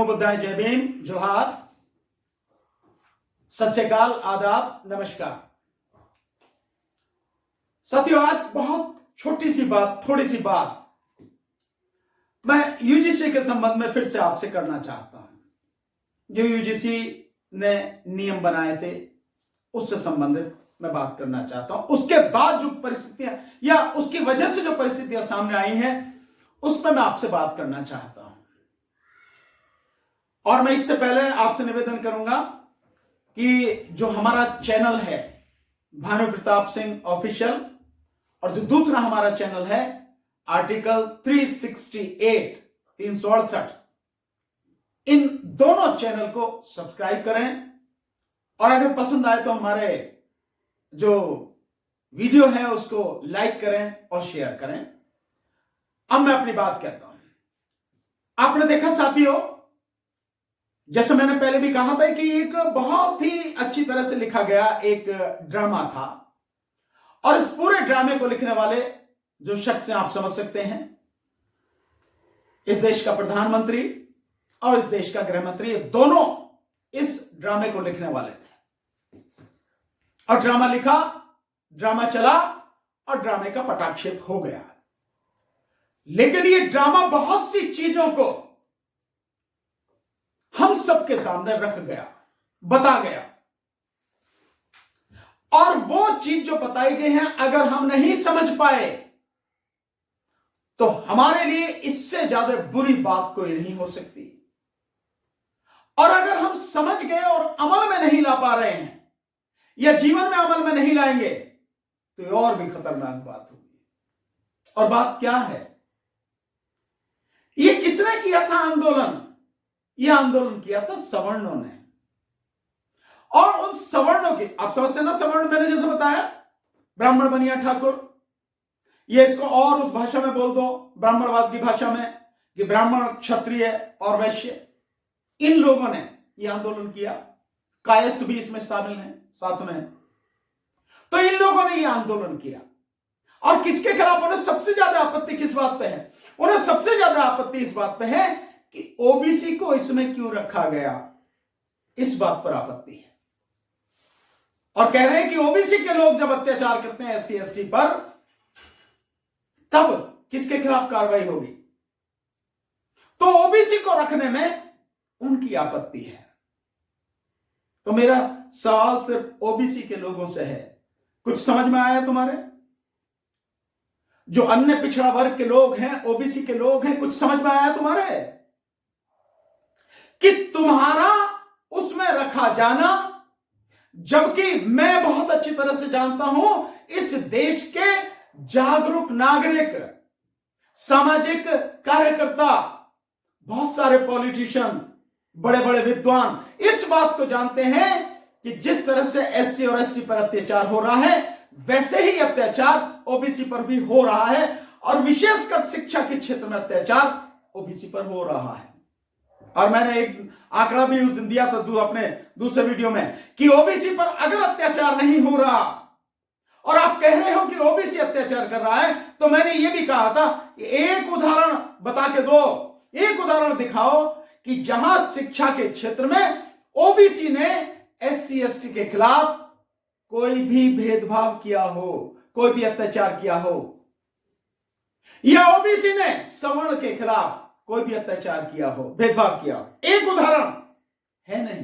बुद्धाय, जय भीम, जोहार, सत श्री अकाल, आदाब, नमस्कार। साथियों, आज बहुत छोटी सी बात, थोड़ी सी बात मैं यूजीसी के संबंध में फिर से आपसे करना चाहता हूं। जो यूजीसी ने नियम बनाए थे उससे संबंधित मैं बात करना चाहता हूं। उसके बाद जो परिस्थितियां या उसकी वजह से जो परिस्थितियां सामने आई हैं उस पर मैं आपसे बात करना चाहता हूं। और मैं इससे पहले आपसे निवेदन करूंगा कि जो हमारा चैनल है भानु प्रताप सिंह ऑफिशियल और जो दूसरा हमारा चैनल है आर्टिकल 368 368, इन दोनों चैनल को सब्सक्राइब करें और अगर पसंद आए तो हमारे जो वीडियो है उसको लाइक करें और शेयर करें। अब मैं अपनी बात कहता हूं। आपने देखा साथियों, जैसे मैंने पहले भी कहा था कि एक बहुत ही अच्छी तरह से लिखा गया एक ड्रामा था और इस पूरे ड्रामे को लिखने वाले जो शख्स हैं आप समझ सकते हैं, इस देश का प्रधानमंत्री और इस देश का गृह मंत्री, ये दोनों इस ड्रामे को लिखने वाले थे। और ड्रामा लिखा, ड्रामा चला और ड्रामे का पटाक्षेप हो गया। लेकिन ये ड्रामा बहुत सी चीजों को हम सबके सामने रख गया, बता गया। और वो चीज जो बताई गई है अगर हम नहीं समझ पाए तो हमारे लिए इससे ज्यादा बुरी बात कोई नहीं हो सकती। और अगर हम समझ गए और अमल में नहीं ला पा रहे हैं या जीवन में अमल में नहीं लाएंगे तो ये और भी खतरनाक बात होगी। और बात क्या है? ये किसने किया था आंदोलन? यह आंदोलन किया था सवर्णों ने। और उन सवर्णों की, आप समझते ना, सवर्ण मैंने जैसे बताया ब्राह्मण बनिया ठाकुर, ये इसको और उस भाषा में बोल दो, ब्राह्मणवाद की भाषा में, कि ब्राह्मण, क्षत्रिय और वैश्य, इन लोगों ने यह आंदोलन किया। कायस्थ भी इसमें शामिल है साथ में। तो इन लोगों ने यह आंदोलन किया और किसके खिलाफ? उन्हें सबसे ज्यादा आपत्ति किस बात पे है? उन्हें सबसे ज्यादा आपत्ति इस बात पे है कि ओबीसी को इसमें क्यों रखा गया, इस बात पर आपत्ति है। और कह रहे हैं कि ओबीसी के लोग जब अत्याचार करते हैं एससी एसटी पर, तब किसके खिलाफ कार्रवाई होगी? तो ओबीसी को रखने में उनकी आपत्ति है। तो मेरा सवाल सिर्फ ओबीसी के लोगों से है, कुछ समझ में आया तुम्हारे? जो अन्य पिछड़ा वर्ग के लोग हैं, ओबीसी के लोग हैं, कुछ समझ में आया तुम्हारे कि तुम्हारा उसमें रखा जाना, जबकि मैं बहुत अच्छी तरह से जानता हूं इस देश के जागरूक नागरिक, सामाजिक कार्यकर्ता, बहुत सारे पॉलिटिशियन, बड़े बड़े विद्वान इस बात को जानते हैं कि जिस तरह से एससी और एसटी पर अत्याचार हो रहा है वैसे ही अत्याचार ओबीसी पर भी हो रहा है। और विशेषकर शिक्षा के क्षेत्र में अत्याचार ओबीसी पर हो रहा है। और मैंने एक आंकड़ा भी उस दिन दिया था अपने दूसरे वीडियो में कि ओबीसी पर अगर अत्याचार नहीं हो रहा और आप कह रहे हो कि ओबीसी अत्याचार कर रहा है, तो मैंने यह भी कहा था कि एक उदाहरण बता के दो, एक उदाहरण दिखाओ कि जहां शिक्षा के क्षेत्र में ओबीसी ने एससी एसटी के खिलाफ कोई भी भेदभाव किया हो, कोई भी अत्याचार किया हो, या ओबीसी ने सवर्ण के खिलाफ कोई भी अत्याचार किया हो, भेदभाव किया हो। एक उदाहरण है नहीं।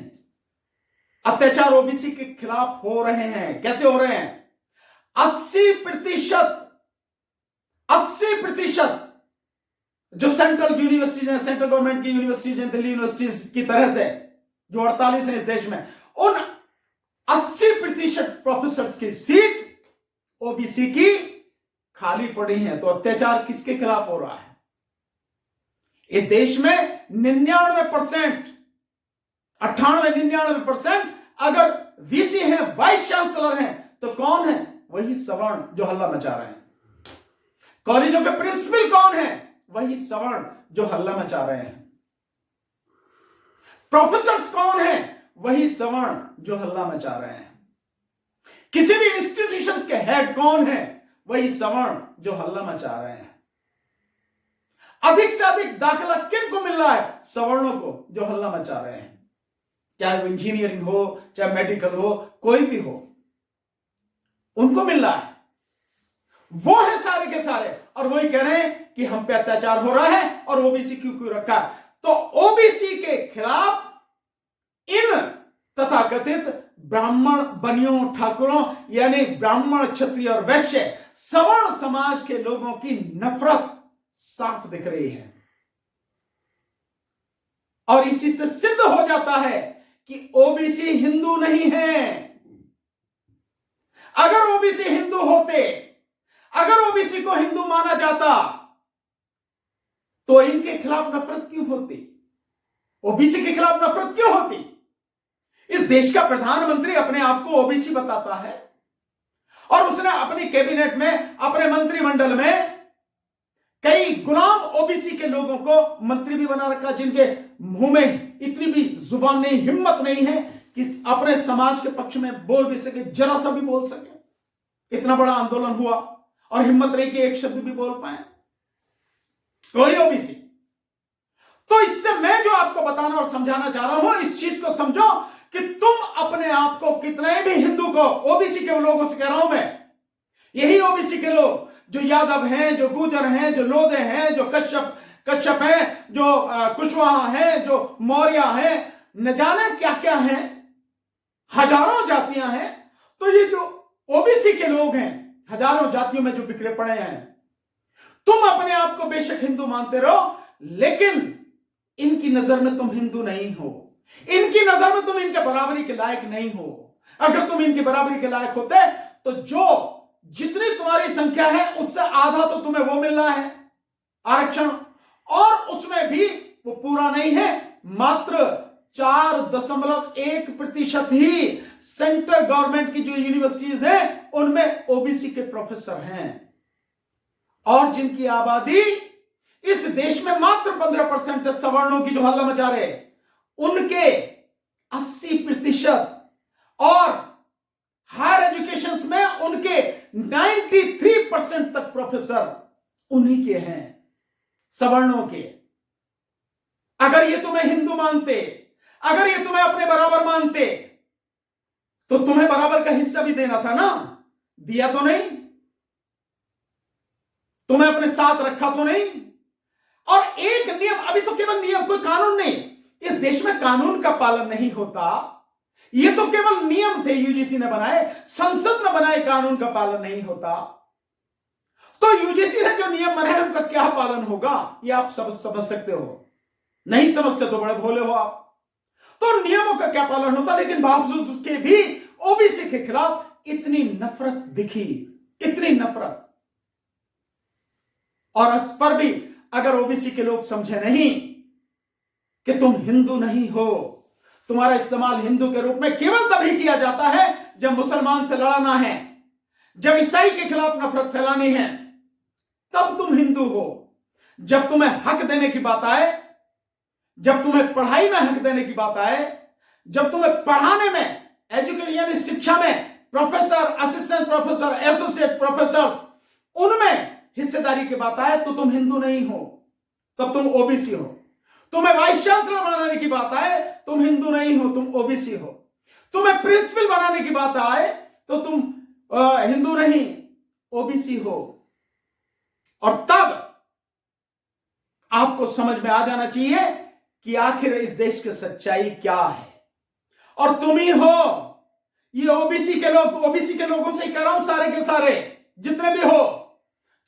अत्याचार ओबीसी के खिलाफ हो रहे हैं। कैसे हो रहे हैं? 80% जो सेंट्रल यूनिवर्सिटीज हैं, सेंट्रल गवर्नमेंट की यूनिवर्सिटीज हैं, दिल्ली यूनिवर्सिटीज की तरह से जो 48 है इस देश में, उन 80% प्रोफेसर की सीट ओबीसी की खाली पड़ी है। तो अत्याचार किसके खिलाफ हो रहा है? इस देश में 99%, 98-99% अगर वीसी हैं, वाइस चांसलर हैं, तो कौन है? वही सवर्ण जो हल्ला मचा रहे हैं। कॉलेजों के प्रिंसिपल कौन है? वही सवर्ण जो हल्ला मचा रहे हैं। प्रोफेसर्स कौन है? वही सवर्ण जो हल्ला मचा रहे हैं। किसी भी इंस्टीट्यूशंस के हेड कौन है? वही सवर्ण जो हल्ला मचा रहे हैं। अधिक से अधिक दाखिला किन को मिल रहा है? सवर्णों को, जो हल्ला मचा रहे हैं, चाहे वो इंजीनियरिंग हो, चाहे मेडिकल हो, कोई भी हो, उनको मिल रहा है। वो है सारे के सारे, और वही कह रहे हैं कि हम पे अत्याचार हो रहा है और ओबीसी क्यों रखा। तो ओबीसी के खिलाफ इन तथाकथित ब्राह्मण बनियों ठाकुरों, यानी ब्राह्मण क्षत्रिय और वैश्य सवर्ण समाज के लोगों की नफरत साफ दिख रही है। और इसी से सिद्ध हो जाता है कि ओबीसी हिंदू नहीं है। अगर ओबीसी हिंदू होते, अगर ओबीसी को हिंदू माना जाता, तो इनके खिलाफ नफरत क्यों होती? ओबीसी के खिलाफ नफरत क्यों होती? इस देश का प्रधानमंत्री अपने आप को ओबीसी बताता है, और उसने अपनी कैबिनेट में, अपने मंत्रिमंडल में कई गुलाम ओबीसी के लोगों को मंत्री भी बना रखा, जिनके मुंह में इतनी भी जुबान नहीं, हिम्मत नहीं है कि अपने समाज के पक्ष में बोल भी सके, जरा सा भी बोल सके। इतना बड़ा आंदोलन हुआ और हिम्मत नहीं कि एक शब्द भी बोल पाए कोई ओबीसी। तो इससे मैं जो आपको बताना और समझाना चाह रहा हूं, इस चीज को समझो कि तुम अपने आप को, कितने भी हिंदू को, ओबीसी के लोगों से कह रहा हूं मैं, यही ओबीसी के लोग जो यादव हैं, जो गुर्जर हैं, जो लोधे हैं, जो कश्यप हैं, जो कुशवाहा हैं, जो मौर्य हैं, न जाने क्या क्या हैं, हजारों जातियां हैं। तो ये जो ओबीसी के लोग हैं, हजारों जातियों में जो बिखरे पड़े हैं, तुम अपने आप को बेशक हिंदू मानते रहो, लेकिन इनकी नजर में तुम हिंदू नहीं हो। इनकी नजर में तुम इनके बराबरी के लायक नहीं हो। अगर तुम इनकी बराबरी के लायक होते तो जो जितनी तुम्हारी संख्या है उससे आधा तो तुम्हें वो मिल रहा है आरक्षण, और उसमें भी वो पूरा नहीं है, मात्र 4.1% ही सेंट्रल गवर्नमेंट की जो यूनिवर्सिटीज हैं उनमें ओबीसी के प्रोफेसर हैं, और जिनकी आबादी इस देश में मात्र 15% है। सवर्णों की जो हल्ला मचा रहे, उनके 80%, और हायर एजुकेशन में उनके 93% तक प्रोफेसर उन्हीं के हैं, सवर्णों के। अगर ये तुम्हें हिंदू मानते, अगर ये तुम्हें अपने बराबर मानते, तो तुम्हें बराबर का हिस्सा भी देना था ना, दिया तो नहीं, तुम्हें अपने साथ रखा तो नहीं। और एक नियम, अभी तो केवल नियम, कोई कानून नहीं, इस देश में कानून का पालन नहीं होता, ये तो केवल नियम थे यूजीसी ने बनाए, संसद में बनाए, कानून का पालन नहीं होता। तो यूजीसी ने जो नियम बनाए उनका क्या पालन होगा, ये आप समझ सकते हो। नहीं समझते तो बड़े भोले हो आप। तो नियमों का क्या पालन होता, लेकिन बावजूद उसके भी ओबीसी के खिलाफ इतनी नफरत दिखी, इतनी नफरत। और इस पर भी अगर ओबीसी के लोग समझे नहीं कि तुम हिंदू नहीं हो, तुम्हारा इस्तेमाल हिंदू के रूप में केवल तभी किया जाता है जब मुसलमान से लड़ाना है, जब ईसाई के खिलाफ नफरत फैलानी है, तब तुम हिंदू हो। जब तुम्हें हक देने की बात आए, जब तुम्हें पढ़ाई में हक देने की बात आए, जब तुम्हें पढ़ाने में, एजुकेशन यानी शिक्षा में professor, assistant professor, associate professor, उनमें हिस्सेदारी की बात आए, तो तुम हिंदू नहीं हो, तब तुम ओबीसी हो। तुम्हें वाइस चांसलर बनाने की बात आए, तुम हिंदू नहीं हो, तुम ओबीसी हो। तुम्हें प्रिंसिपल बनाने की बात आए तो तुम हिंदू नहीं, ओबीसी हो। और तब आपको समझ में आ जाना चाहिए कि आखिर इस देश की सच्चाई क्या है, और तुम ही हो। ये ओबीसी के लोग, ओबीसी के लोगों से ही कह रहा हूं, सारे के सारे जितने भी हो,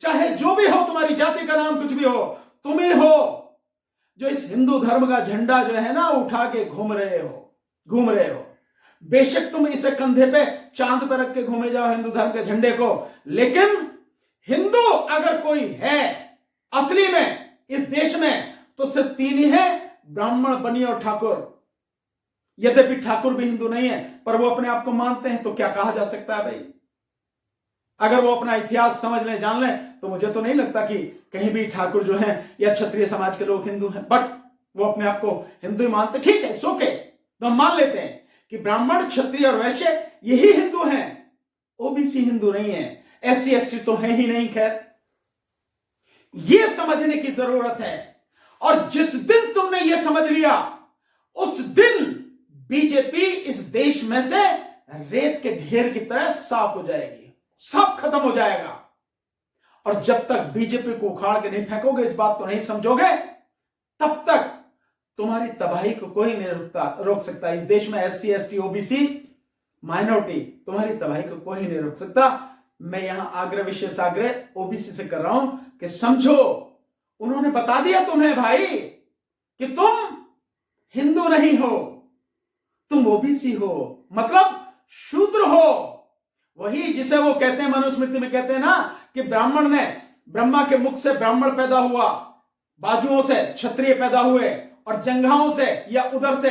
चाहे जो भी हो, तुम्हारी जाति का नाम कुछ भी हो, तुम ही हो जो इस हिंदू धर्म का झंडा जो है ना उठा के घूम रहे हो। बेशक तुम इसे कंधे पे, चांद पे रख के घूमे जाओ हिंदू धर्म के झंडे को, लेकिन हिंदू अगर कोई है असली में इस देश में तो सिर्फ 3 ही है, ब्राह्मण, बनिए और ठाकुर। यद्यपि ठाकुर भी हिंदू नहीं है, पर वो अपने आप को मानते हैं, तो क्या कहा जा सकता है भाई। अगर वो अपना इतिहास समझ लें, जान लें, तो मुझे तो नहीं लगता कि कहीं भी ठाकुर जो हैं या क्षत्रिय समाज के लोग हिंदू हैं, बट वो अपने आप को हिंदू ही मानते। ठीक है, सो के तो हम मान लेते हैं कि ब्राह्मण, क्षत्रिय और वैश्य यही हिंदू हैं, ओबीसी हिंदू नहीं है, SC ST तो है ही नहीं। खैर, यह समझने की जरूरत है। और जिस दिन तुमने यह समझ लिया, उस दिन बीजेपी इस देश में से रेत के ढेर की तरह साफ हो जाएगी, सब खत्म हो जाएगा। और जब तक बीजेपी को उखाड़ के नहीं फेंकोगे, इस बात को नहीं समझोगे, तब तक तुम्हारी तबाही को कोई नहीं रोक सकता। इस देश में SC ST OBC माइनॉरिटी, तुम्हारी तबाही को कोई नहीं रोक सकता। मैं यहां आग्रह, विशेष आग्रह OBC से कर रहा हूं कि समझो, उन्होंने बता दिया तुम्हें भाई कि तुम हिंदू नहीं हो, तुम OBC हो, मतलब शूद्र हो। वही जिसे वो कहते हैं, मनुस्मृति में कहते हैं ना कि ब्राह्मण ने, ब्रह्मा के मुख से ब्राह्मण पैदा हुआ, बाजुओं से क्षत्रिय पैदा हुए, और जंघाओं से या उदर से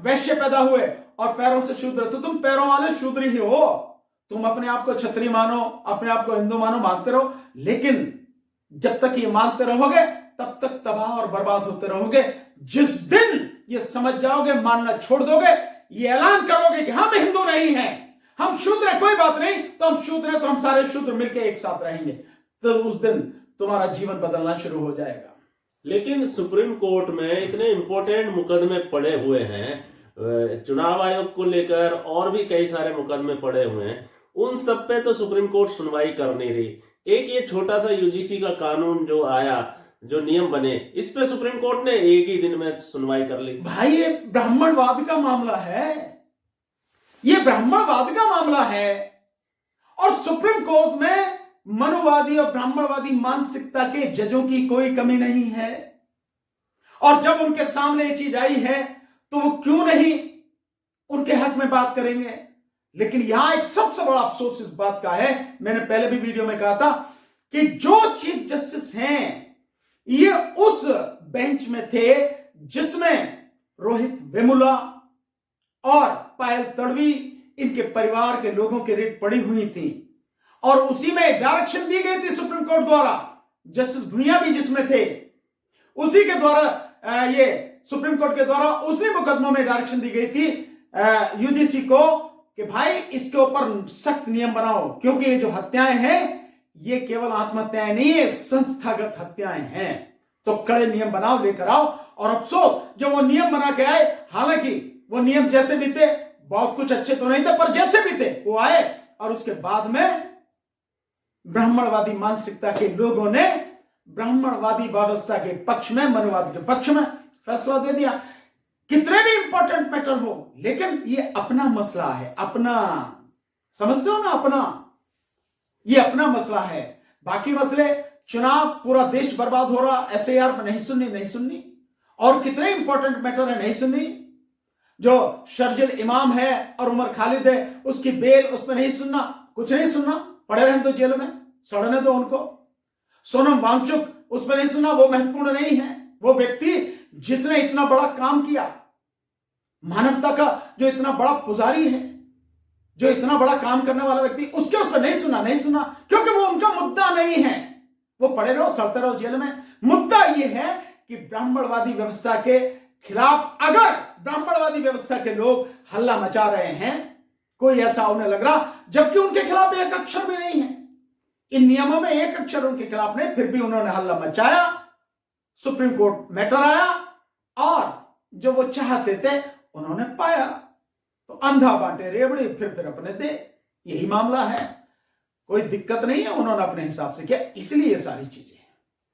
वैश्य पैदा हुए, और पैरों से शूद्र। तो तुम पैरों वाले शूद्र ही हो। तुम अपने आप को क्षत्रिय मानो, अपने आप को हिंदू मानो, मानते रहो, लेकिन जब तक ये मानते रहोगे तब तक तबाह और बर्बाद होते रहोगे। जिस दिन ये समझ जाओगे, मानना छोड़ दोगे, ये ऐलान करोगे कि हम हिंदू नहीं हैं, हम शूद्र हैं, कोई बात नहीं, तो हम शूद्र हैं, तो हम सारे शूद्र मिलकर एक साथ रहेंगे, तो उस दिन तुम्हारा जीवन बदलना शुरू हो जाएगा। लेकिन सुप्रीम कोर्ट में इतने इंपॉर्टेंट मुकदमे पड़े हुए हैं, चुनाव आयोग को लेकर और भी कई सारे मुकदमे पड़े हुए हैं, उन सब पे तो सुप्रीम कोर्ट सुनवाई कर नहीं रही। एक ये छोटा सा UGC का कानून जो आया, जो नियम बने, इस पे सुप्रीम कोर्ट ने एक ही दिन में सुनवाई कर ली। भाई ये ब्राह्मणवाद का मामला है, ये ब्राह्मणवाद का मामला है, और सुप्रीम कोर्ट में मनुवादी और ब्राह्मणवादी मानसिकता के जजों की कोई कमी नहीं है। और जब उनके सामने ये चीज आई है तो वो क्यों नहीं उनके हक में बात करेंगे। लेकिन यहां एक सबसे बड़ा अफसोस इस बात का है, मैंने पहले भी वीडियो में कहा था कि जो चीफ जस्टिस हैं, ये उस बेंच में थे जिसमें रोहित वेमुला और पायल तड़वी, इनके परिवार के लोगों की रेट पड़ी हुई थी, और उसी में डायरेक्शन दी गई थी सुप्रीम कोर्ट द्वारा, जस्टिस भुइयां भी जिसमें थे, उसी के द्वारा ये सुप्रीम कोर्ट के द्वारा उसी मुकदमों में डायरेक्शन दी गई थी UGC को कि भाई इसके ऊपर सख्त नियम बनाओ, क्योंकि ये जो हत्याएं हैं ये केवल आत्महत्याएं नहीं है, संस्थागत हत्याएं हैं, तो कड़े नियम बनाओ, लेकर आओ। और अफसोस जब वो नियम बना के आए, हालांकि वो नियम जैसे भी थे, बहुत कुछ अच्छे तो नहीं थे, पर जैसे भी थे वो आए, और उसके बाद में ब्राह्मणवादी मानसिकता के लोगों ने ब्राह्मणवादी व्यवस्था के पक्ष में, मनुवाद के पक्ष में फैसला दे दिया। कितने भी इंपॉर्टेंट मैटर हो, लेकिन ये अपना मसला है, अपना, समझते हो ना, अपना, ये अपना मसला है। बाकी मसले, चुनाव, पूरा देश बर्बाद हो रहा, SIR पर नहीं सुननी, और कितने इंपॉर्टेंट मैटर है नहीं सुननी। जो शर्जिल इमाम है और उमर खालिद है, उसकी बेल, उस पर नहीं सुनना, कुछ नहीं सुनना, पड़े रहने दो जेल में, सड़ने दो उनको। सोनम वांगचुक, उस पर नहीं सुनना, वो महत्वपूर्ण नहीं है। वो व्यक्ति जिसने इतना बड़ा काम किया, मानवता का जो इतना बड़ा पुजारी है, जो इतना बड़ा काम करने वाला व्यक्ति, उसके उस पर नहीं सुना, क्योंकि वो उनका मुद्दा नहीं है। वो पड़े रहो, सड़ते रहो जेल में। मुद्दा ये है कि ब्राह्मणवादी व्यवस्था के खिलाफ, अगर ब्राह्मणवादी व्यवस्था के लोग हल्ला मचा रहे हैं, कोई ऐसा उन्हें लग रहा, जबकि उनके खिलाफ एक अक्षर भी नहीं है, इन नियमों में एक अक्षर उनके खिलाफ नहीं, फिर भी उन्होंने हल्ला मचाया, सुप्रीम कोर्ट मैटर आया, और जो वो चाहते थे उन्होंने पाया। तो अंधा बांटे रेवड़ी, फिर अपने दे, यही मामला है। कोई दिक्कत नहीं है, उन्होंने अपने हिसाब से किया, इसलिए ये सारी चीजें।